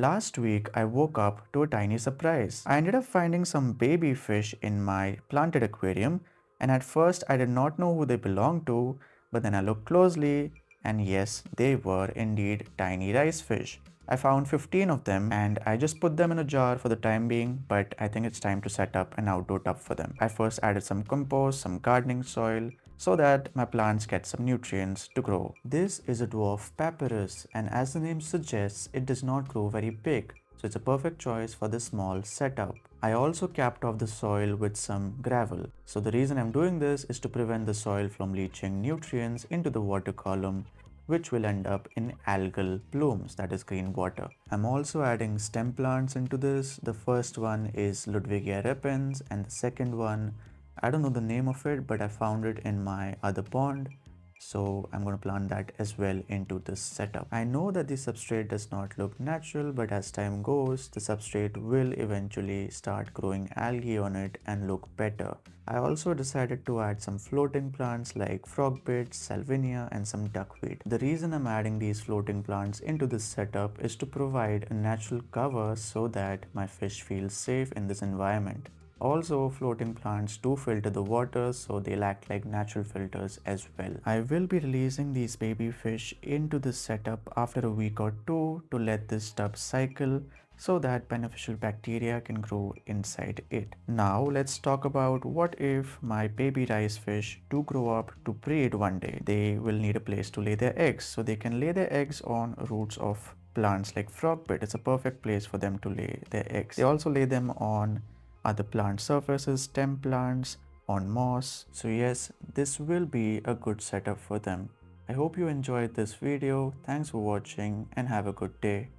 Last week, I woke up to a tiny surprise. I ended up finding some baby fish in my planted aquarium, and at first I did not know who they belonged to, but then I looked closely, and yes, they were indeed tiny rice fish. I found 15 of them and I just put them in a jar for the time being, but I think it's time to set up an outdoor tub for them. I first added some compost, some gardening soil, so that my plants get some nutrients to grow. This is a dwarf papyrus, and as the name suggests, it does not grow very big, so it's a perfect choice for this small setup. I also capped off the soil with some gravel. So the reason I'm doing this is to prevent the soil from leaching nutrients into the water column, which will end up in algal blooms, that is green water. I'm also adding stem plants into this. The first one is Ludwigia repens, and the second one, I don't know the name of it, but I found it in my other pond. So I'm going to plant that as well into this setup. I know that the substrate does not look natural, but as time goes, the substrate will eventually start growing algae on it and look better. I also decided to add some floating plants like frog bits, salvinia, and some duckweed. The reason I'm adding these floating plants into this setup is to provide a natural cover so that my fish feel safe in this environment. Also, floating plants do filter the water, so they'll act like natural filters as well. I will be releasing these baby fish into this setup after a week or two to let this tub cycle so that beneficial bacteria can grow inside it. Now let's talk about what if my baby rice fish do grow up to breed one day. They will need a place to lay their eggs, so they can lay their eggs on roots of plants like frog bit. It's a perfect place for them to lay their eggs. They also lay them on other plant surfaces, stem plants, on moss. So yes, this will be a good setup for them. I hope you enjoyed this video. Thanks for watching and have a good day.